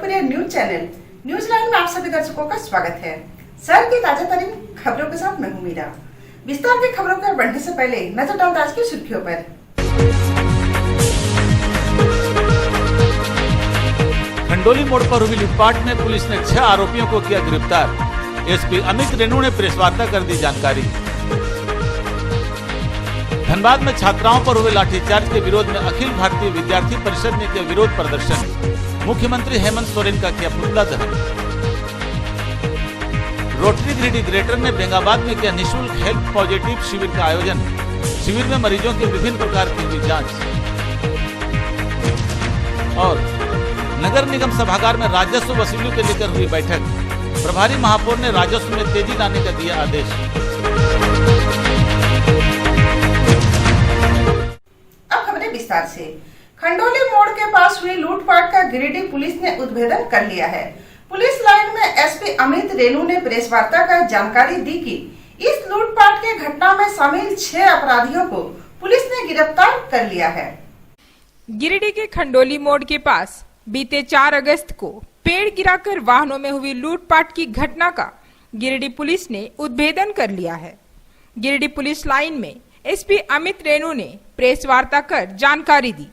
लोकप्रिय news channel news line में आप सभी दर्शकों का स्वागत है। शहर की ताजा तरीन खबरों के साथ मैं हूं मीरा। विस्तार की खबरों पर बढ़ने से पहले नजर डालते आज की सुर्खियों पर। खंडोली मोड़ पर हुई लूटपाट में पुलिस ने 6 आरोपियों को किया गिरफ्तार। एसपी अमित रेणु ने प्रेस वार्ता कर दी जानकारी। धनबाद में छात्राओं पर हुए लाठीचार्ज के विरोध में अखिल भारतीय विद्यार्थी परिषद ने किया विरोध प्रदर्शन। मुख्यमंत्री हेमंत सोरेन का किया पुतला दहन। रोटरी गिरिडीह ग्रेटर ने बेंगाबाद में किया निःशुल्क हेल्थ पॉजिटिव शिविर का आयोजन। शिविर में मरीजों की विभिन्न प्रकार की हुई जांच। और नगर निगम सभागार में राजस्व वसूली को लेकर हुई बैठक। प्रभारी महापौर ने राजस्व में तेजी लाने का दिया आदेश। विस्तार से खंडोली मोड़ के पास हुई लूटपाट का गिरिडीह पुलिस ने उद्भेदन कर लिया है। पुलिस लाइन में एसपी अमित रेणु ने प्रेस वार्ता कर जानकारी दी कि इस लूटपाट के घटना में शामिल 6 अपराधियों को पुलिस ने गिरफ्तार कर लिया है। गिरिडीह के खंडोली मोड़ के पास बीते 4 अगस्त को पेड़ गिराकर वाहनों में हुई लूटपाट की घटना का गिरिडीह पुलिस ने उद्भेदन कर लिया है। गिरिडीह पुलिस लाइन में एसपी अमित रेणु ने प्रेस वार्ता कर जानकारी दी।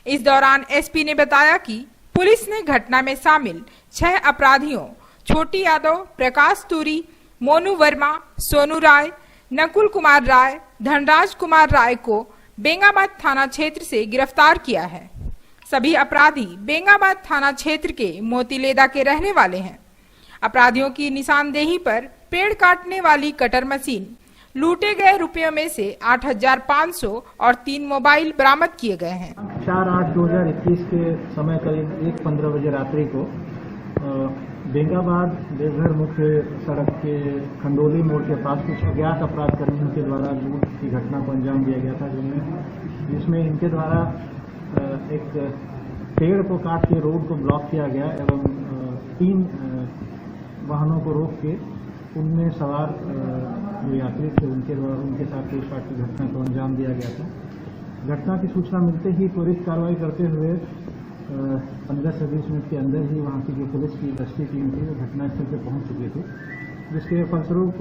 इस दौरान एसपी ने बताया कि पुलिस ने घटना में शामिल 6 अपराधियों छोटी यादव, प्रकाश तुरी, मोनू वर्मा, सोनू राय, नकुल कुमार राय, धनराज कुमार राय को बेंगाबाद थाना क्षेत्र से गिरफ्तार किया है। सभी अपराधी बेंगाबाद थाना क्षेत्र के मोतीलेदा के रहने वाले हैं। अपराधियों की निशानदेही पर पेड़ काटने वाली कटर मशीन, लूटे गए रुपयों में से 8,500 और 3 मोबाइल बरामद किए गए हैं। 4/8/2021 के समय करीब 1:15 बजे रात्रि को बेंगाबाद देवघर मुख्य सड़क के खंडोली मोड़ के पास कुछ अज्ञात अपराध कर्मियों के द्वारा लूट की घटना को अंजाम दिया गया था, जिसमें इनके द्वारा एक पेड़ को काट के रोड को ब्लॉक किया गया एवं 3 वाहनों को रोक के उनमें सवार जो यात्री थे उनके साथ लूटपाट की घटना को अंजाम दिया गया था। घटना की सूचना मिलते ही त्वरित कार्रवाई करते हुए 15 से 20 मिनट के अंदर ही वहां की जो पुलिस की गश्ती टीम थी वो घटनास्थल पर पहुंच चुकी थी, जिसके फलस्वरूप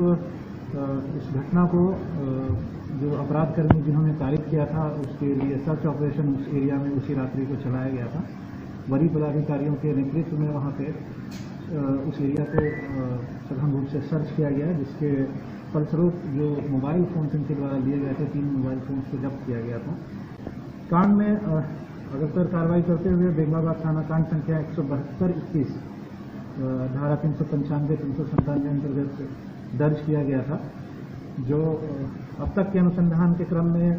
इस घटना को जो अपराध कर्मी जिन्होंने तारीफ किया था उसके लिए सर्च ऑपरेशन उस एरिया में उसी रात्रि को चलाया गया था। वरीय पदाधिकारियों के नेतृत्व में वहाँ पे उस एरिया को सघन रूप से सर्च किया गया, जिसके फलस्वरूप जो मोबाइल फोन इनके द्वारा लिए गए थे 3 मोबाइल फोन को जब्त किया गया था। कांड में अग्रतर कार्रवाई करते हुए बेंगाबाद थाना कांड संख्या 172-21 धारा 395, 397 अंतर्गत दर्ज किया गया था। जो अब तक के अनुसंधान के क्रम में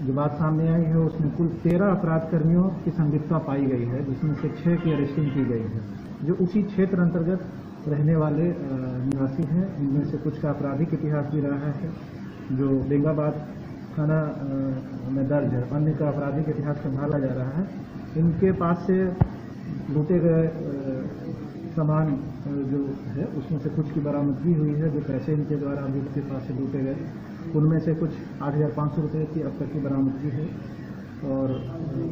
जो बात सामने आई है उसमें कुल 13 अपराध कर्मियों की संलिप्तता पाई गई है, जिसमें से 6 की अरेस्टिंग की गई है, जो उसी क्षेत्र अंतर्गत रहने वाले निवासी हैं। इनमें से कुछ का आपराधिक इतिहास भी रहा है जो बेंगाबाद थाना में दर्ज है, अन्य का आपराधिक इतिहास संभाला जा रहा है। इनके पास से लूटे गए सामान जो है उसमें से कुछ की बरामदगी हुई है। जो पैसे इनके द्वारा अभियुक्त के पास से लूटे गए उनमें से कुछ 8,500 रुपये की अब तक की बरामदगी है। और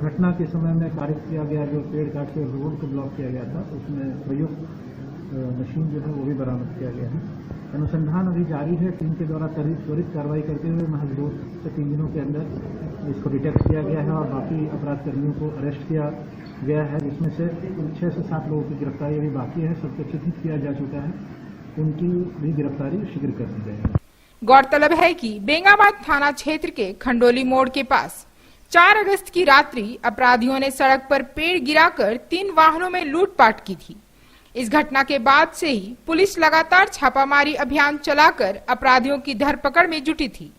घटना के समय में पारित किया गया जो पेड़ काट के रोड को ब्लॉक किया गया था उसमें प्रयुक्त मशीन जो है वो भी बरामद किया गया है। अनुसंधान अभी जारी है। टीम के द्वारा त्वरित कार्रवाई करते हुए महज 2 से 3 दिनों के अंदर इसको डिटेक्ट किया गया है और बाकी अपराध कर्मियों को अरेस्ट किया गया है, जिसमें से 6 से 7 लोगों की गिरफ्तारी अभी बाकी है। सबको चिन्हित किया जा चुका है, उनकी भी गिरफ्तारी शीघ्र कर दी जाएगी। गौरतलब है कि बेंगाबाद थाना क्षेत्र के खंडोली मोड़ के पास 4 अगस्त की रात्रि अपराधियों ने सड़क पर पेड़ गिराकर 3 वाहनों में लूटपाट की थी। इस घटना के बाद से ही पुलिस लगातार छापामारी अभियान चलाकर अपराधियों की धरपकड़ में जुटी थी।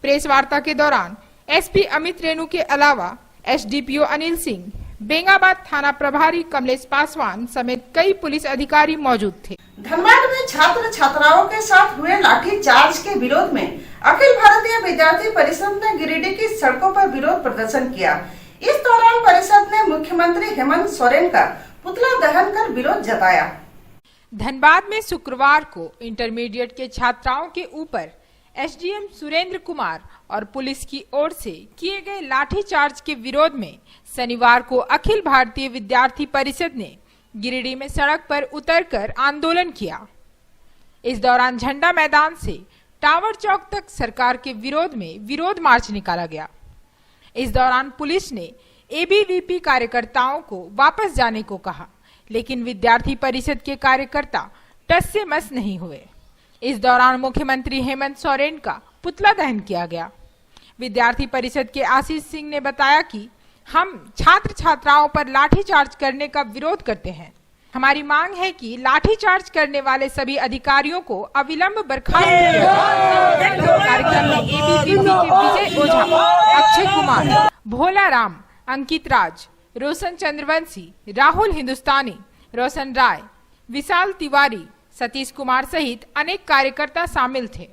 प्रेस वार्ता के दौरान एसपी अमित रेणु के अलावा एसडीपीओ अनिल सिंह, बेंगाबाद थाना प्रभारी कमलेश पासवान समेत कई पुलिस अधिकारी मौजूद थे। धनबाद में छात्र छात्राओं के साथ हुए लाठीचार्ज के विरोध में अखिल भारतीय विद्यार्थी परिषद ने गिरिडीह की सड़कों पर विरोध प्रदर्शन किया। इस दौरान परिषद ने मुख्यमंत्री हेमंत सोरेन का पुतला दहन कर विरोध जताया। धनबाद में शुक्रवार को इंटरमीडिएट के छात्राओं के ऊपर एसडीएम सुरेंद्र कुमार और पुलिस की ओर से किए गए लाठीचार्ज के विरोध में शनिवार को अखिल भारतीय विद्यार्थी परिषद ने गिरिडीह में सड़क पर उतरकर आंदोलन किया। इस दौरान झंडा मैदान से टावर चौक तक सरकार के विरोध में विरोध मार्च निकाला गया। इस दौरान पुलिस ने एबीवीपी कार्यकर्ताओं को वापस जाने को कहा, लेकिन विद्यार्थी परिषद के कार्यकर्ता टस से मस नहीं हुए। इस दौरान मुख्यमंत्री हेमंत सोरेन का पुतला दहन किया गया। विद्यार्थी परिषद के आशीष सिंह ने बताया कि हम छात्र छात्राओं पर लाठीचार्ज करने का विरोध करते हैं। हमारी मांग है कि लाठीचार्ज करने वाले सभी अधिकारियों को अविलंब बर्खास्त किया जाए। कार्यक्रम में एबीवीपी के विजय ओझा, अक्षय कुमार, भोला राम, अंकित राज, रोशन चंद्रवंशी, राहुल हिंदुस्तानी, रोशन राय, विशाल तिवारी, सतीश कुमार सहित अनेक कार्यकर्ता शामिल थे।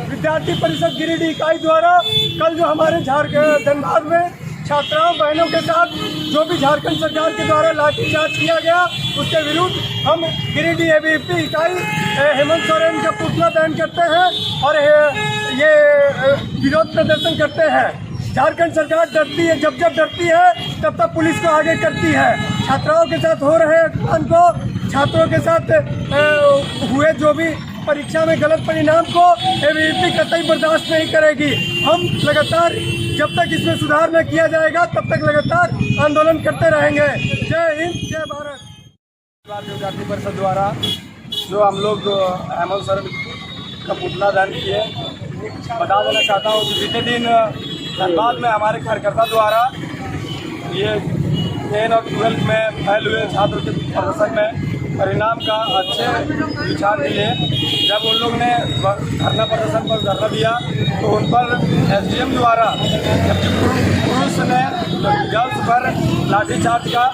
विद्यार्थी परिषद गिरिडीह इकाई द्वारा कल जो हमारे झारखंड धनबाद में छात्राओं बहनों के साथ जो भी झारखंड सरकार के द्वारा लाठीचार्ज किया गया, उसके विरुद्ध हम गिरिडीह एबीवीपी इकाई हेमंत सोरेन का पुतला दहन करते हैं और ये विरोध प्रदर्शन करते हैं। झारखंड सरकार डरती है, जब डरती है तब तब पुलिस को आगे करती है। छात्राओं के साथ हो रहे अपमान को, छात्रों के साथ हुए जो भी परीक्षा में गलत परिणाम को एबीवीपी कतई बर्दाश्त नहीं करेगी। हम लगातार जब तक इसमें सुधार न किया जाएगा तब तक लगातार आंदोलन करते रहेंगे। जय हिंद, जय भारत। विद्यार्थी परिषद द्वारा जो हम लोग हेमंत सोरेन का पुतला दहन किए, बता देना चाहता हूँ कि बीते दिन धनबाद में हमारे कार्यकर्ता द्वारा ये 10 और 12 में फैल हुए छात्र के प्रदर्शन में परिणाम का अच्छे विचार मिले। जब उन लोग ने धरना प्रदर्शन पर धरना दिया तो उन पर एसडीएम द्वारा, जबकि पुरुष ने गर्ल्स पर लाठीचार्ज का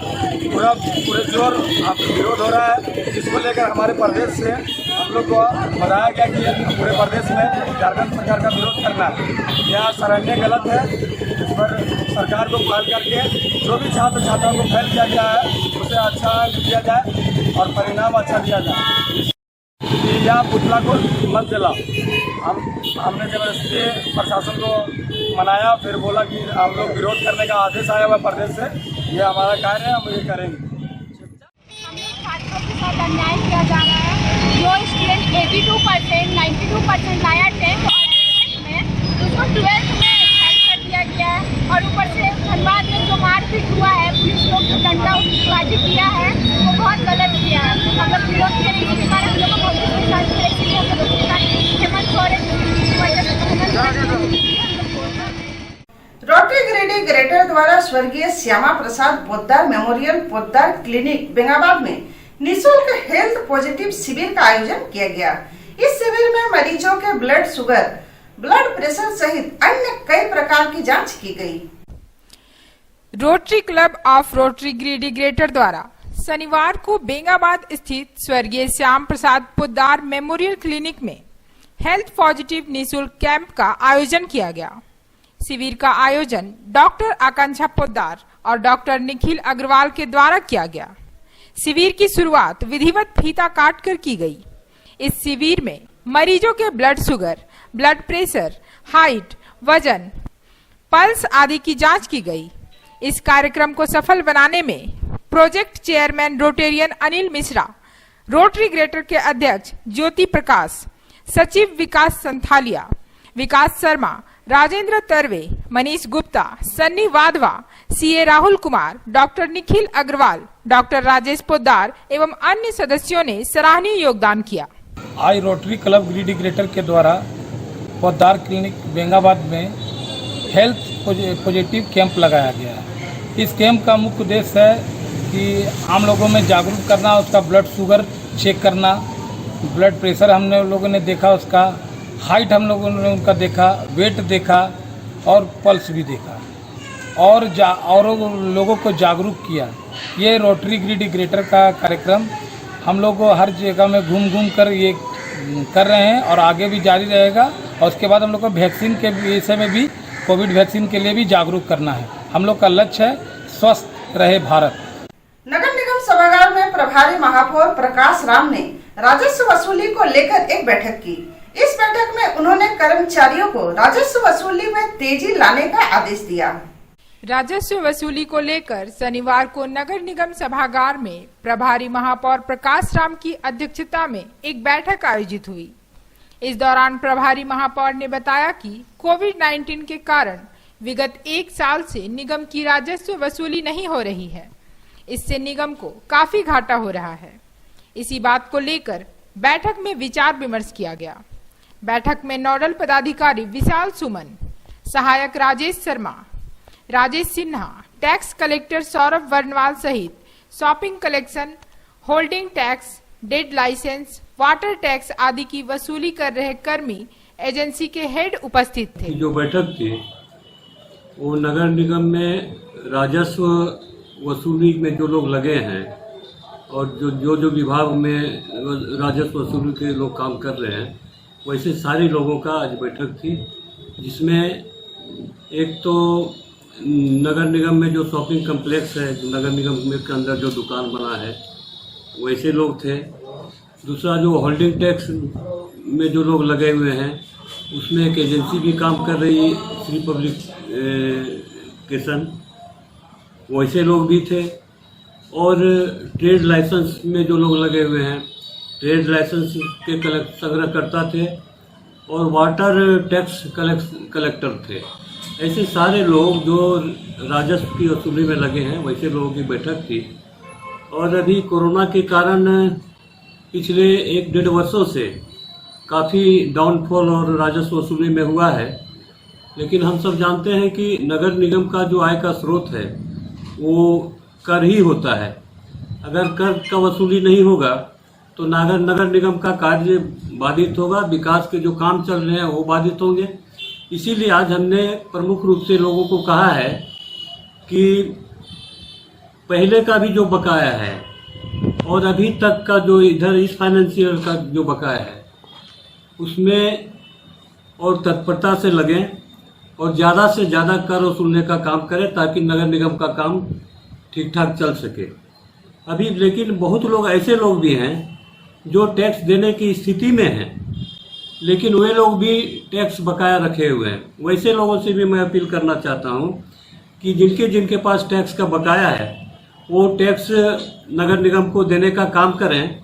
पूरे जोर विरोध हो रहा है, जिसको लेकर हमारे प्रदेश से हम लोग को बताया गया कि पूरे प्रदेश में झारखंड सरकार का विरोध करना यह सराहनीय गलत है। इस पर सरकार को पहल करके जो भी छात्र छात्राओं को फैल किया गया है उसे अच्छा किया जाए और परिणाम अच्छा दिया जाए। यह पुतला को मत जलाओ। हमने जबरदस्ती प्रशासन को मनाया, फिर बोला कि हम लोग विरोध करने का आदेश आया हुआ प्रदेश से, ये हमारा कार्य है, हम ये करेंगे। छात्रों के साथ अन्याय किया जा रहा है। जो स्टूडेंट 82%, 92% लाया 10th और 11th में, उसको 12th में फेल कर दिया गया है। और ऊपर से धनबाद में जो मारपीट हुआ है, पुलिस लोग जो डंडाबाजी किया है, वो बहुत गलत किया है। हम लोग विरोध करेंगे, इसके कारण हम लोग को बहुत परेशान करेंगे। हेमंत सोरेन की वजह से रोटरी गिरिडीह ग्रेटर द्वारा स्वर्गीय श्यामा प्रसाद पोद्दार मेमोरियल पोद्दार क्लिनिक बेंगाबाद में निःशुल्क हेल्थ पॉजिटिव शिविर का आयोजन किया गया। इस शिविर में मरीजों के ब्लड शुगर, ब्लड प्रेशर सहित अन्य कई प्रकार की जांच की गई। Rotary club of rotary Giridih greater द्वारा शनिवार को बेंगाबाद स्थित स्वर्गीय श्याम प्रसाद पोद्दार मेमोरियल क्लिनिक में हेल्थ पॉजिटिव निःशुल्क कैंप का आयोजन किया गया। शिविर का आयोजन डॉक्टर आकांक्षा पोद्दार और डॉक्टर निखिल अग्रवाल के द्वारा किया गया। शिविर की शुरुआत विधिवत फीता काटकर की गई। इस शिविर में मरीजों के blood sugar, blood pressure, height, वजन, पल्स आदि की जांच की गई। इस कार्यक्रम को सफल बनाने में project chairman Rotarian Anil Mishra, Rotary greater के अध्यक्ष ज्योति प्रकाश, सचिव Vikas Santhalia, Vikas Sharma, Rajendra Tarwe, Manish Gupta, Sunny Wadhwa, CA Rahul Kumar, doctor Nikhil Agarwal, doctor Rajesh Poddar एवं अन्य सदस्यों ने सराहनीय योगदान किया। आज रोटरी क्लब गिरिडीह ग्रेटर के द्वारा पोद्दार क्लिनिक बेंगाबाद में हेल्थ पॉजिटिव कैंप लगाया गया है। इस कैंप का मुख्य उद्देश्य है कि आम लोगों में जागरूक करना, उसका ब्लड शुगर चेक करना, ब्लड प्रेशर हमने लोगों ने देखा, उसका हाइट हम लोगों ने उनका देखा, वेट देखा और पल्स भी देखा और लोगों को जागरूक किया। ये रोटरी गिरिडीह ग्रेटर का कार्यक्रम हम लोग हर जगह में घूम कर ये कर रहे हैं और आगे भी जारी रहेगा। और उसके बाद हम लोग को वैक्सीन के विषय में भी, कोविड वैक्सीन के लिए भी जागरूक करना है। हम लोग का लक्ष्य है स्वस्थ रहे भारत। नगर निगम सभागार में प्रभारी महापौर प्रकाश राम ने राजस्व वसूली को लेकर एक बैठक की। इस बैठक में उन्होंने कर्मचारियों को राजस्व वसूली में तेजी लाने का आदेश दिया। राजस्व वसूली को लेकर शनिवार को नगर निगम सभागार में प्रभारी महापौर प्रकाश राम की अध्यक्षता में एक बैठक आयोजित हुई। इस दौरान प्रभारी महापौर ने बताया कि कोविड-19 के कारण विगत 1 साल से निगम की राजस्व वसूली नहीं हो रही है। इससे निगम को काफी घाटा हो रहा है। इसी बात को लेकर बैठक में विचार विमर्श किया गया। बैठक में नोडल पदाधिकारी विशाल सुमन, सहायक राजेश शर्मा, राजेश सिन्हा, टैक्स कलेक्टर सौरभ वर्णवाल सहित शॉपिंग कलेक्शन, होल्डिंग टैक्स, डेड लाइसेंस, वाटर टैक्स आदि की वसूली कर रहे कर्मी एजेंसी के हेड उपस्थित थे। जो बैठक थी वो नगर निगम में राजस्व वसूली में जो लोग लगे हैं और जो विभाग में राजस्व वसूली के लोग काम कर रहे हैं, वैसे सारे लोगों का आज बैठक थी, जिसमें एक तो नगर निगम में जो शॉपिंग कम्प्लेक्स है, नगर निगम के अंदर जो दुकान बना है, वैसे लोग थे। दूसरा जो होल्डिंग टैक्स में जो लोग लगे हुए हैं, उसमें एक एजेंसी भी काम कर रही है, श्री पब्लिकेशन, वैसे लोग भी थे। और ट्रेड लाइसेंस में जो लोग लगे हुए हैं, ट्रेड लाइसेंस के संग्रहकर्ता थे और वाटर टैक्स कलेक्टर थे। ऐसे सारे लोग जो राजस्व की वसूली में लगे हैं, वैसे लोगों की बैठक थी। और अभी कोरोना के कारण पिछले 1-1.5 वर्षों से काफ़ी डाउनफॉल और राजस्व वसूली में हुआ है। लेकिन हम सब जानते हैं कि नगर निगम का जो आय का स्रोत है वो कर ही होता है। अगर कर का वसूली नहीं होगा तो नगर निगम का कार्य बाधित होगा, विकास के जो काम चल रहे हैं वो बाधित होंगे। इसीलिए आज हमने प्रमुख रूप से लोगों को कहा है कि पहले का भी जो बकाया है और अभी तक का जो इधर इस फाइनेंशियल का जो बकाया है, उसमें और तत्परता से लगें और ज़्यादा से ज़्यादा कर वसूलने का काम करें, ताकि नगर निगम का काम ठीक ठाक चल सके। अभी लेकिन बहुत लोग ऐसे लोग भी हैं जो टैक्स देने की स्थिति में हैं, लेकिन वे लोग भी टैक्स बकाया रखे हुए हैं। वैसे लोगों से भी मैं अपील करना चाहता हूं कि जिनके पास टैक्स का बकाया है वो टैक्स नगर निगम को देने का काम करें,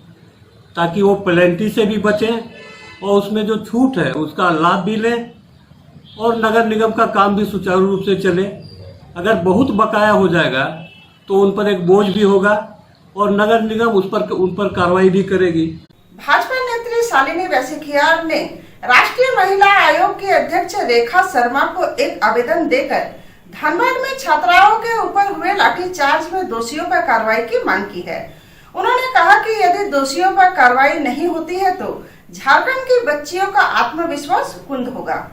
ताकि वो पेनल्टी से भी बचें और उसमें जो छूट है उसका लाभ भी लें और नगर निगम का काम भी सुचारू रूप से चले। अगर बहुत बकाया हो जाएगा तो उन पर एक बोझ भी होगा और नगर निगम उन पर कार्रवाई भी करेगी। भाजपा नेत्री शालिनी वैसेखियार ने राष्ट्रीय महिला आयोग की अध्यक्ष रेखा शर्मा को एक आवेदन देकर धनबाद में छात्राओं के ऊपर हुए लाठीचार्ज में दोषियों पर कार्रवाई की मांग की है। उन्होंने कहा कि यदि दोषियों पर कार्रवाई नहीं होती है तो झारखंड की बच्चियों का आत्मविश्वास कुंद होगा।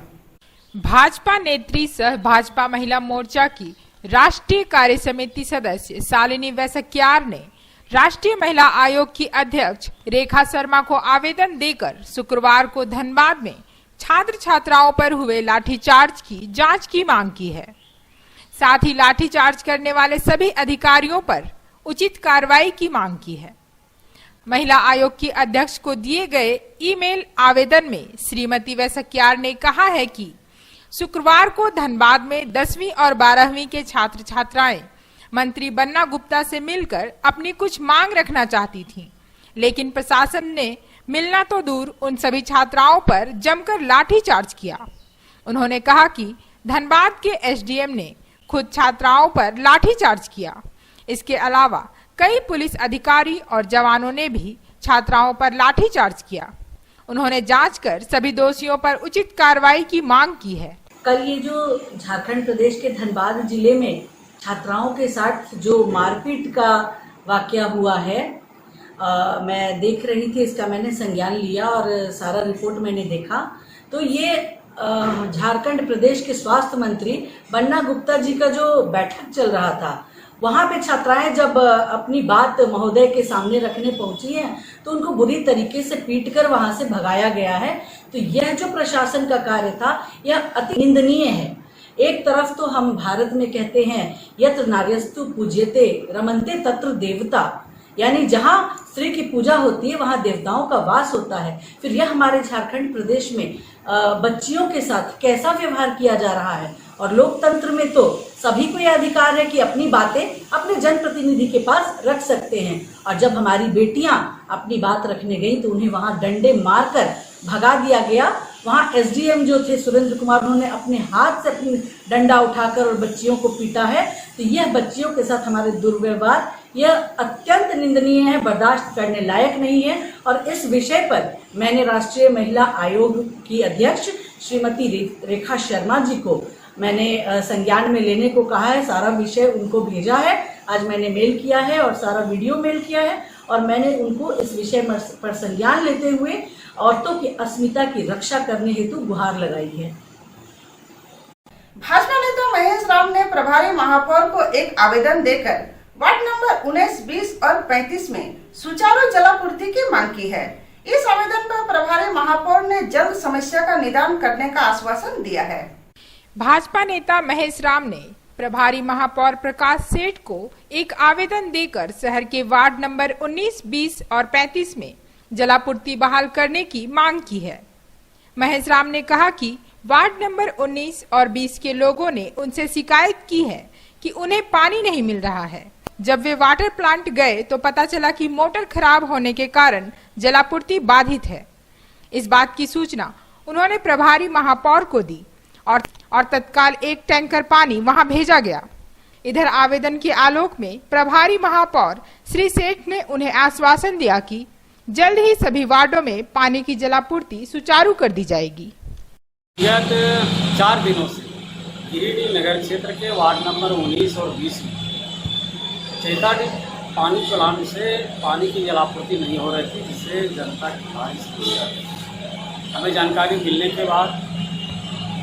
भाजपा नेत्री सह भाजपा महिला मोर्चा की राष्ट्रीय कार्य समिति सदस्य शालिनी वैसेखियार ने राष्ट्रीय महिला आयोग की अध्यक्ष रेखा शर्मा को आवेदन देकर शुक्रवार को धनबाद में छात्र छात्राओं पर हुए लाठीचार्ज की जांच की मांग की है। साथ ही लाठीचार्ज करने वाले सभी अधिकारियों पर उचित कार्रवाई की मांग की है। महिला आयोग की अध्यक्ष को दिए गए ईमेल आवेदन में श्रीमती वैसेखियार ने कहा है कि शुक्रवार को धनबाद में 10वीं और 12वीं के छात्र छात्राएं मंत्री बन्ना गुप्ता से मिलकर अपनी कुछ मांग रखना चाहती थीं, लेकिन प्रशासन ने मिलना तो दूर उन सभी छात्राओं पर जमकर लाठीचार्ज किया। उन्होंने कहा कि धनबाद के एसडीएम ने खुद छात्राओं पर लाठीचार्ज किया। इसके अलावा कई पुलिस अधिकारी और जवानों ने भी छात्राओं पर लाठीचार्ज किया। उन्होंने जांच कर सभी दोषियों पर उचित कार्रवाई की मांग की है। कल ये जो झारखंड प्रदेश के धनबाद जिले में छात्राओं के साथ जो मारपीट का वाकया हुआ है, मैं देख रही थी, इसका मैंने संज्ञान लिया और सारा रिपोर्ट मैंने देखा। तो ये झारखंड प्रदेश के स्वास्थ्य मंत्री बन्ना गुप्ता जी का जो बैठक चल रहा था, वहां पे छात्राएं जब अपनी बात महोदय के सामने रखने पहुंची हैं तो उनको बुरी तरीके से पीटकर वहां से भगाया गया है। तो यह जो प्रशासन का कार्य था यह अति निंदनीय है। एक तरफ तो हम भारत में कहते हैं यत्र नार्यस्तु पूज्यते रमन्ते तत्र देवता, यानी जहाँ स्त्री की पूजा होती है वहाँ देवताओं का वास होता है। फिर यह हमारे झारखंड प्रदेश में बच्चियों के साथ कैसा व्यवहार किया जा रहा है। और लोकतंत्र में तो सभी को यह अधिकार है कि अपनी बातें अपने जनप्रतिनिधि के पास रख सकते हैं। और जब हमारी बेटियां अपनी बात रखने गई तो उन्हें वहां डंडे मारकर भगा दिया गया। वहां एसडीएम जो थे सुरेंद्र कुमार, उन्होंने अपने हाथ से अपनी डंडा उठाकर और बच्चियों को पीटा है। तो यह बच्चियों के साथ हमारे दुर्व्यवहार यह अत्यंत निंदनीय है, बर्दाश्त करने लायक नहीं है। और इस विषय पर मैंने राष्ट्रीय महिला आयोग की अध्यक्ष श्रीमती रेखा शर्मा जी को मैंने संज्ञान में लेने को कहा है। सारा विषय उनको भेजा है, आज मैंने मेल किया है और सारा वीडियो मेल किया है। और मैंने उनको इस विषय पर संज्ञान लेते हुए औरतों की अस्मिता की रक्षा करने हेतु गुहार लगाई है। भाजपा नेता महेश राम ने प्रभारी महापौर को एक आवेदन देकर वार्ड नंबर 19, 20 और 35 में सुचारू जलापूर्ति की मांग की है। इस आवेदन पर प्रभारी महापौर ने जल्द समस्या का निदान करने का आश्वासन दिया है। भाजपा नेता महेश राम ने प्रभारी महापौर प्रकाश सेठ को एक आवेदन देकर शहर के वार्ड नंबर 19, 20 और 35 में जलापूर्ति बहाल करने की मांग की है। महेश राम ने कहा कि वार्ड नंबर 19 और 20 के लोगों ने उनसे शिकायत की है कि उन्हें पानी नहीं मिल रहा है। जब वे वाटर प्लांट गए तो पता चला कि मोटर खराब होने के कारण जलापूर्ति बाधित है। इस बात की सूचना उन्होंने प्रभारी महापौर को दी और तत्काल एक टैंकर पानी वहां भेजा गया। इधर आवेदन के आलोक में प्रभारी महापौर श्री सेठ ने उन्हें आश्वासन दिया कि जल्द ही सभी वार्डों में पानी की जलापूर्ति सुचारू कर दी जाएगी। गत 4 दिनों से गिरिडीह नगर क्षेत्र के वार्ड नंबर 19 और 20 में चैताडी पानी प्लांट से पानी की जलापूर्ति नहीं हो रही थी, जिससे जनता की भारी समस्या थी। हमें जानकारी मिलने के बाद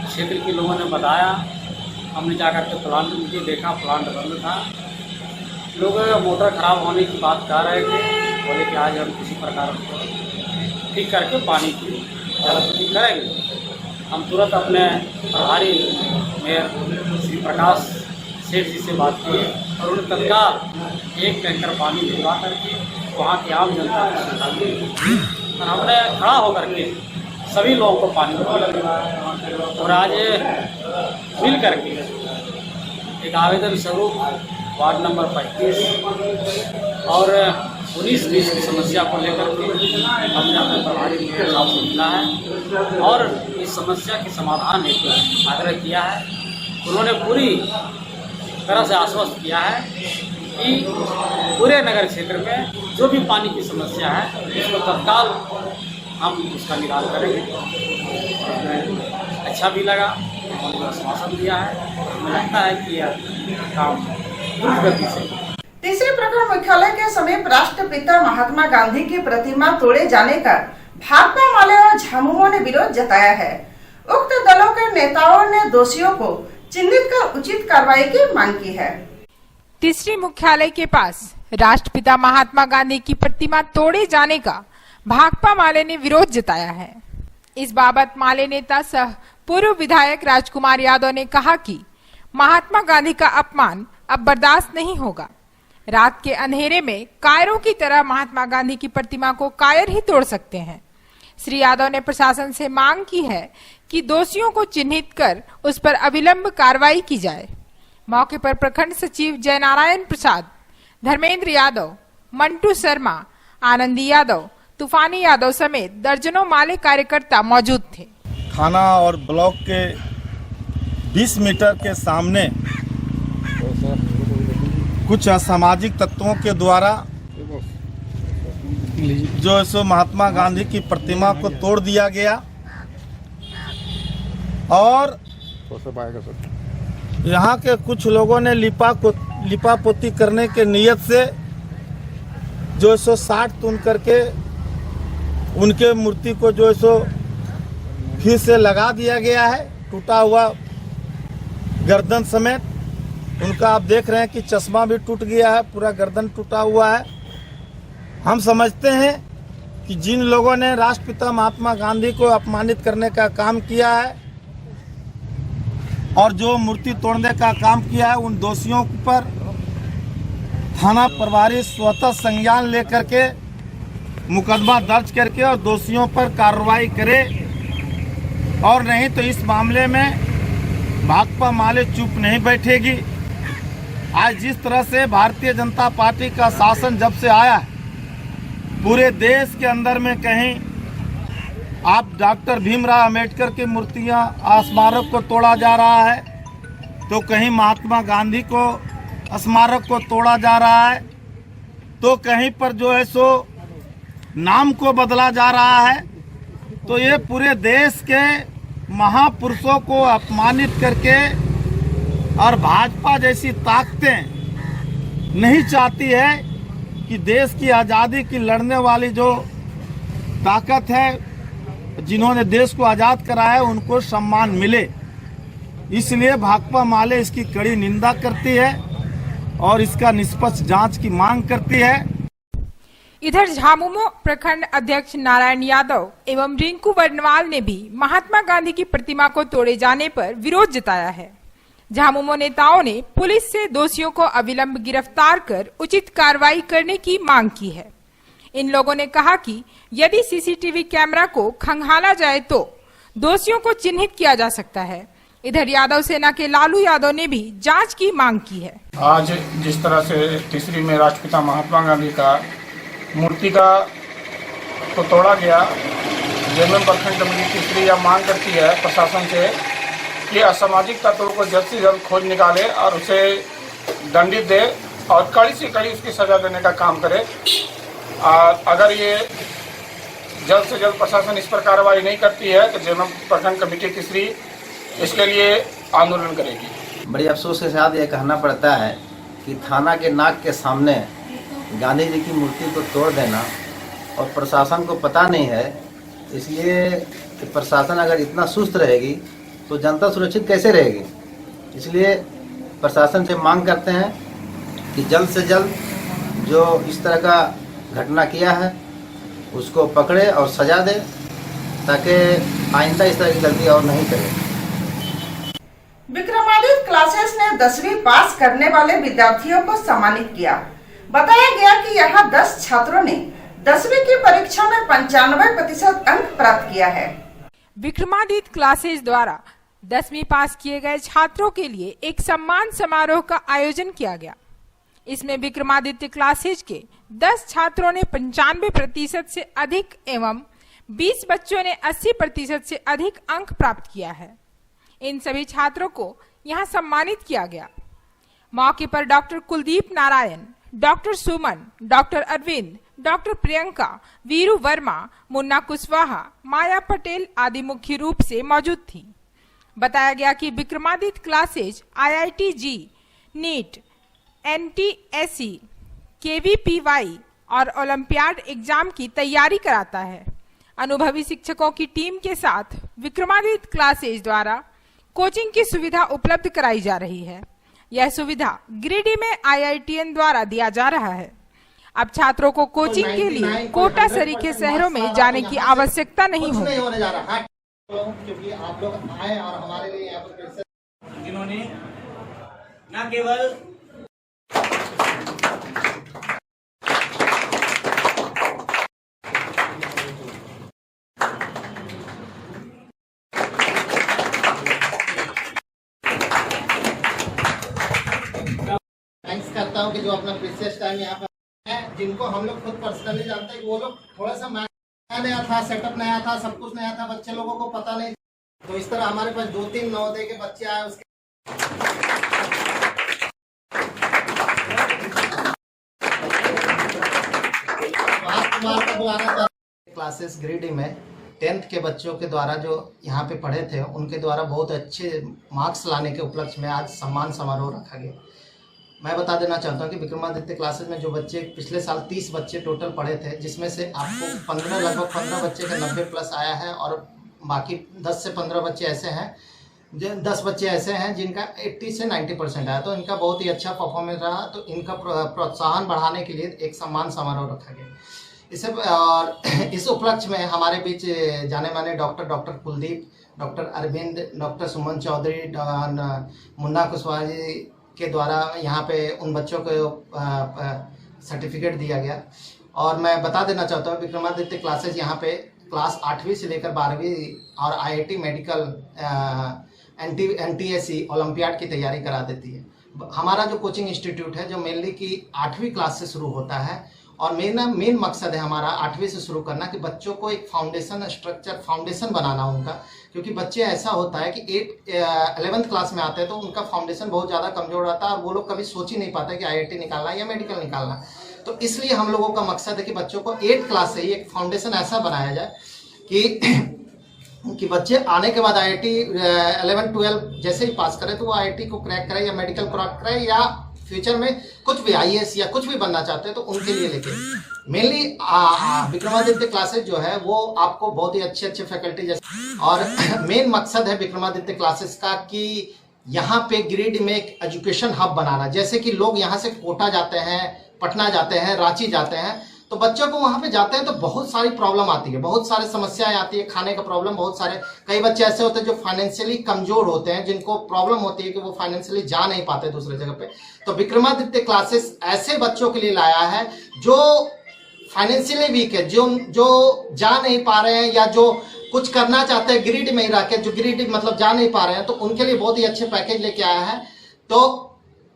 क्षेत्र के लोगों ने बताया, हमने जाकर के प्लांट में देखा, प्लांट बंद था। लोग मोटर खराब होने की बात कर रहे थे, बोले कि आज हम किसी प्रकार को ठीक करके पानी की जलापूर्ति करेंगे। हम तुरंत अपने प्रभारी मेयर श्री प्रकाश सेठ जी से बात की और उन्हें तत्काल एक टैंकर पानी भिजवा करके वहाँ की आम जनता को सुविधा दी और हमने खड़ा होकर के सभी लोगों को पानी पिलाया। और आज मिल करके एक आवेदन स्वरूप वार्ड नंबर 35 और 19-20 की समस्या को लेकर के हमने अपने प्रभारी मेयर साहब से मिला है और इस समस्या के समाधान हेतु आग्रह किया है। उन्होंने पूरी तरह से आश्वस्त किया है कि पूरे नगर क्षेत्र में जो भी पानी की समस्या है उसको तत्काल हम उसका निदान करेंगे। अच्छा भी लगा, उन्होंने आश्वासन दिया है। हमें लगता है कि यह काम द्रुत गति से। तीसरे प्रखंड मुख्यालय के समीप राष्ट्रपिता महात्मा गांधी की प्रतिमा तोड़े जाने का भाकपा माले और झामुमो ने विरोध जताया है। उक्त दलों के नेताओं ने दोषियों को चिन्हित कर उचित कार्रवाई की मांग की है। तीसरे मुख्यालय के पास राष्ट्रपिता महात्मा गांधी की प्रतिमा तोड़े जाने का भाकपा माले ने विरोध जताया है। इस बाबत माले नेता सह पूर्व विधायक राजकुमार यादव ने कहा कि महात्मा गांधी का अपमान अब बर्दाश्त नहीं होगा। रात के अंधेरे में कायरों की तरह महात्मा गांधी की प्रतिमा को कायर ही तोड़ सकते हैं। श्री यादव ने प्रशासन से मांग की है कि दोषियों को चिन्हित कर उस पर अविलंब कार्रवाई की जाए। मौके पर प्रखंड सचिव जयनारायण प्रसाद, धर्मेंद्र यादव, मंटू शर्मा, आनंदी यादव, तूफानी यादव समेत दर्जनों माले कार्यकर्ता मौजूद थे। थाना और ब्लॉक के 20 मीटर के सामने कुछ असामाजिक तत्वों के द्वारा जो सो महात्मा गांधी की प्रतिमा को तोड़ दिया गया और यहाँ के कुछ लोगों ने लिपापोती करने के नियत से जो सो 60 तून करके उनके मूर्ति को जो सो फिर से लगा दिया गया है, टूटा हुआ गर्दन समेत। उनका आप देख रहे हैं कि चश्मा भी टूट गया है, पूरा गर्दन टूटा हुआ है। हम समझते हैं कि जिन लोगों ने राष्ट्रपिता महात्मा गांधी को अपमानित करने का काम किया है और जो मूर्ति तोड़ने का काम किया है, उन दोषियों पर थाना प्रभारी स्वतः संज्ञान लेकर के मुकदमा दर्ज करके और दोषियों पर कार्रवाई करे, और नहीं तो इस मामले में भाकपा माले चुप नहीं बैठेगी। आज जिस तरह से भारतीय जनता पार्टी का शासन जब से आया है, पूरे देश के अंदर में कहीं आप डॉक्टर भीमराव अंबेडकर की मूर्तियां स्मारक को तोड़ा जा रहा है, तो कहीं महात्मा गांधी को स्मारक को तोड़ा जा रहा है, तो कहीं पर जो है सो नाम को बदला जा रहा है। तो ये पूरे देश के महापुरुषों को अपमानित करके, और भाजपा जैसी ताकतें नहीं चाहती है कि देश की आज़ादी की लड़ने वाली जो ताकत है, जिन्होंने देश को आज़ाद कराया है, उनको सम्मान मिले। इसलिए भाकपा माले इसकी कड़ी निंदा करती है और इसका निष्पक्ष जांच की मांग करती है। इधर झामुमो प्रखंड अध्यक्ष नारायण यादव एवं रिंकू वर्णवाल ने भी महात्मा गांधी की प्रतिमा को तोड़े जाने पर विरोध जताया है। झामुमो नेताओं ने पुलिस से दोषियों को अविलंब गिरफ्तार कर उचित कार्रवाई करने की मांग की है। इन लोगों ने कहा कि यदि सीसीटीवी कैमरा को खंगाला जाए तो दोषियों को चिन्हित किया जा सकता है। इधर यादव सेना के लालू यादव ने भी जांच की मांग की है। आज जिस तरह से तीसरी में राष्ट्रपिता महात्मा गांधी का मूर्ति को तोड़ा गया, जेएमएम प्रखंड कमेटी तीसरी यह मांग करती है प्रशासन से कि असामाजिक तत्वों को जल्द से जल्द खोज निकाले और उसे दंडित दे और कड़ी से कड़ी उसकी सजा देने का काम करे। अगर ये जल्द से जल्द प्रशासन इस पर कार्रवाई नहीं करती है तो जेएमएम प्रखंड कमेटी तीसरी इसके लिए आंदोलन करेगी। बड़ी अफसोस के साथ ये कहना पड़ता है कि थाना के नाक के सामने गांधी जी की मूर्ति को तोड़ देना और प्रशासन को पता नहीं है, इसलिए कि प्रशासन अगर इतना सुस्त रहेगी तो जनता सुरक्षित कैसे रहेगी। इसलिए प्रशासन से मांग करते हैं कि जल्द से जल्द जो इस तरह का घटना किया है उसको पकड़े और सजा दे, ताकि आइंदा इस तरह की गलती और नहीं करे। विक्रमादित्य क्लासेस ने 10वीं पास करने वाले विद्यार्थियों को सम्मानित किया। बताया गया कि यहाँ 10 छात्रों ने 10वीं की परीक्षा में 95% अंक प्राप्त किया है। विक्रमादित्य क्लासेस द्वारा 10वीं पास किए गए छात्रों के लिए एक सम्मान समारोह का आयोजन किया गया। इसमें विक्रमादित्य क्लासेस के 10 छात्रों ने 95% से अधिक एवं 20 बच्चों ने 80% से अधिक अंक प्राप्त किया है। इन सभी छात्रों को यहाँ सम्मानित किया गया। मौके पर doctor Kuldeep Narayan, doctor Suman, doctor Arvind, doctor Priyanka, Viru Verma, Munna Kushwaha, Maya Patel आदि मुख्य रूप से मौजूद थी। बताया गया कि Vikramaditya classes IIT-JEE, NEET, NTSE, KVPY और ओलंपियाड एग्जाम की तैयारी कराता है। अनुभवी शिक्षकों की टीम के साथ विक्रमादित्य क्लासेज द्वारा कोचिंग की सुविधा उपलब्ध कराई जा रही है। यह सुविधा गिरिडीह में IITN द्वारा दिया जा रहा है। अब छात्रों को कोचिंग के लिए कोटा सरीखे शहरों में जाने की आवश्यकता नहीं होगी। आप लोग आए और हमारे लिए यहाँ पर जिन्होंने न केवल करता हूँ कि जो अपना प्रीशियस टाइम यहाँ पर है, जिनको हम लोग खुद पर्सनली जानते हैं कि वो लोग थोड़ा सा नया था, सेटअप नया था, सब कुछ नया था, बच्चे लोगों को पता नहीं तो इस तरह हमारे पास 2-3 नवोदय के बच्चे आए उसके क्लासेस गिरिडीह में 10th के बच्चों के द्वारा जो यहाँ पे पढ़े थे उनके द्वारा बहुत अच्छे मार्क्स लाने के उपलक्ष्य में आज सम्मान समारोह रखा गया। मैं बता देना चाहता हूँ कि विक्रमादित्य क्लासेस में जो बच्चे पिछले साल 30 बच्चे टोटल पढ़े थे, जिसमें से आपको लगभग 15 बच्चे का 90+ आया है और बाकी 10 से 15 बच्चे ऐसे हैं 10 बच्चे ऐसे हैं जिनका 80 से 90% आया। तो इनका बहुत ही अच्छा परफॉर्मेंस रहा, तो इनका प्रोत्साहन बढ़ाने के लिए एक सम्मान समारोह रखा गया। इसे और इस उपलक्ष्य में हमारे बीच जाने माने doctor Kuldeep, doctor Arvind, doctor Suman Chaudhary, Munna Kushwaha ji के द्वारा यहाँ पे उन बच्चों को सर्टिफिकेट दिया गया। और मैं बता देना चाहता हूँ विक्रमादित्य क्लासेस यहाँ पे क्लास 8वीं से लेकर 12वीं और IIT मेडिकल NTSC ओलंपियाड की तैयारी करा देती है। हमारा जो कोचिंग इंस्टीट्यूट है जो मेनली कि 8वीं क्लास से शुरू होता है और मेन मकसद है हमारा 8वीं से शुरू करना कि बच्चों को एक फाउंडेशन बनाना उनका, क्योंकि बच्चे ऐसा होता है कि 11th क्लास में आते हैं तो उनका फाउंडेशन बहुत ज़्यादा कमज़ोर रहता है और वो लोग कभी सोच ही नहीं पाते कि IIT निकालना या मेडिकल निकालना। तो इसलिए हम लोगों का मकसद है कि बच्चों को 8th क्लास से ही एक फाउंडेशन ऐसा बनाया जाए कि बच्चे आने के बाद IIT 11-12 जैसे ही पास करें तो वो IIT को क्रैक करें या मेडिकल क्रैक करें या फ्यूचर में कुछ भी IAS या कुछ भी बनना चाहते हैं तो उनके लिए लेके मेनली विक्रमादित्य क्लासेस जो है वो आपको बहुत ही अच्छे फैकल्टी जैसे और मेन मकसद है विक्रमादित्य क्लासेस का कि यहाँ पे गिरिडीह में एक एजुकेशन हब बनाना। जैसे कि लोग यहाँ से कोटा जाते हैं, पटना जाते हैं, रांची जाते हैं, तो बच्चों को वहाँ पे जाते हैं तो बहुत सारी प्रॉब्लम आती है, बहुत सारी समस्याएं आती है, खाने का प्रॉब्लम बहुत सारे। कई बच्चे ऐसे होते हैं जो फाइनेंशियली कमजोर होते हैं, जिनको प्रॉब्लम होती है कि वो फाइनेंशियली जा नहीं पाते दूसरे जगह पे। तो विक्रमादित्य क्लासेस ऐसे बच्चों के लिए लाया है जो फाइनेंशियली वीक है, जो जा नहीं पा रहे हैं या जो कुछ करना चाहते हैं गिरिडीह में ही रह के, जो गिरिडीह मतलब जा नहीं पा रहे हैं, तो उनके लिए बहुत ही अच्छे पैकेज लेके आया है। तो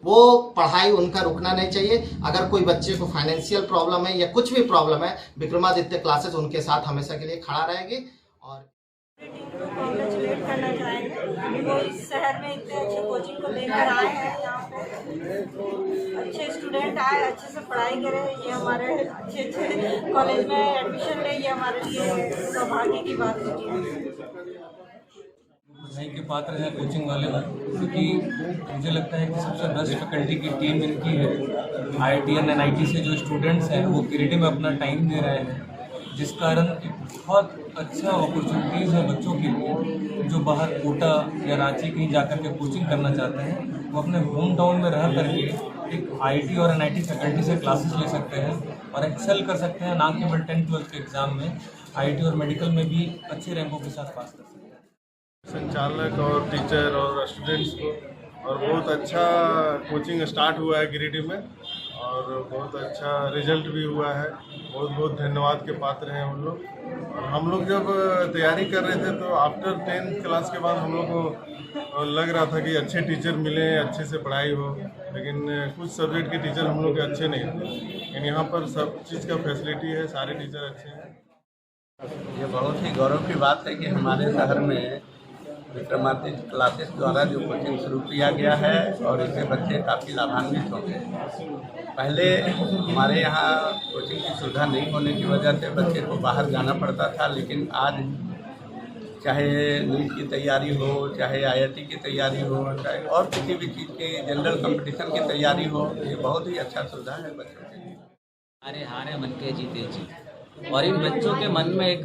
वो पढ़ाई उनका रुकना नहीं चाहिए। अगर कोई बच्चे को फाइनेंशियल प्रॉब्लम है या कुछ भी प्रॉब्लम है, विक्रमादित्य क्लासेस उनके साथ हमेशा के लिए खड़ा रहेगी। और कॉन्ग्रेचुलेट करना चाहेंगे, वो इस शहर में इतने अच्छे कोचिंग को लेकर आए हैं, यहाँ पे अच्छे स्टूडेंट आए, अच्छे से पढ़ाई करें, ये हमारे अच्छे कॉलेज में एडमिशन ले, ये हमारे लिए सौभाग्य की बात होगी। बधाई के पात्र हैं कोचिंग वाले लोग, क्योंकि मुझे लगता है कि सबसे बेस्ट फैकल्टी की टीम इनकी है। IIT और NIT से जो स्टूडेंट्स हैं वो गिरिडीह में अपना टाइम दे रहे हैं, जिस कारण एक बहुत अच्छा अपॉर्चुनिटीज़ है बच्चों के लिए जो बाहर कोटा या रांची कहीं जाकर के कोचिंग करना चाहते हैं, वो अपने होम टाउन में रह करके एक IIT और NIT फैकल्टी से क्लासेस ले सकते हैं और एक्सेल कर सकते हैं, ना केवल 10th-12th के एग्ज़ाम में IIT और मेडिकल में भी अच्छे रैंकों के साथ पास कर सकते हैं। संचालक और टीचर और स्टूडेंट्स को और बहुत अच्छा कोचिंग स्टार्ट हुआ है गिरिडीह में और बहुत अच्छा रिजल्ट भी हुआ है। बहुत बहुत धन्यवाद के पात्र हैं हम लोग। और हम लोग जब तैयारी कर रहे थे तो आफ्टर 10th क्लास के बाद हम लोग को लग रहा था कि अच्छे टीचर मिले, अच्छे से पढ़ाई हो, लेकिन कुछ सब्जेक्ट के टीचर हम लोग के अच्छे नहीं थे। लेकिन यहाँ पर सब चीज़ का फैसिलिटी है, सारे टीचर अच्छे हैं। ये बहुत ही गौरव की बात है कि हमारे शहर में विक्रमादित्य क्लासेस द्वारा जो कोचिंग शुरू किया गया है और इससे बच्चे काफ़ी लाभान्वित होंगे। पहले हमारे यहाँ कोचिंग की सुविधा नहीं होने की वजह से बच्चे को बाहर जाना पड़ता था, लेकिन आज चाहे नीट की तैयारी हो, चाहे IIT की तैयारी हो, चाहे और किसी भी चीज़ की जनरल कंपटीशन की तैयारी हो, ये बहुत ही अच्छा सुविधा है बच्चों के लिए। हारे हारे मन के जीते जीत, और इन बच्चों के मन में एक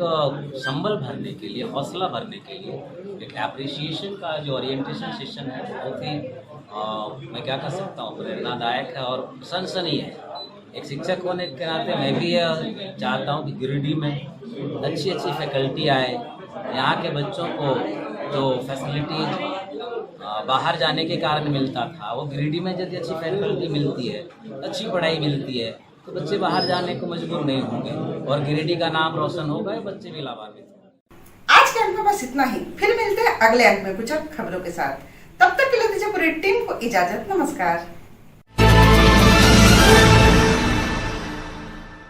संबल भरने के लिए, हौसला भरने के लिए एक एप्रिसिएशन का जो ओरिएंटेशन सेशन है बहुत ही मैं क्या कह सकता हूँ प्रेरणादायक है और प्रशंसनीय है। एक शिक्षक होने के नाते मैं भी चाहता हूँ कि गिरिडीह में अच्छी अच्छी फैकल्टी आए, यहाँ के बच्चों को जो फैसिलिटीज बाहर जाने के कारण मिलता था वो गिरिडीह में यदि अच्छी फैकल्टी मिलती है, अच्छी पढ़ाई मिलती है, तो बच्चे बाहर जाने को मजबूर नहीं होंगे और गिरिडीह का नाम रोशन होगा, बच्चे भी लाभान्वित होंगे। आज के अंक में बस इतना ही, फिर मिलते हैं अगले अंक में कुछ और खबरों के साथ। तब तक के लिए दीजिए पूरी टीम को इजाजत। नमस्कार।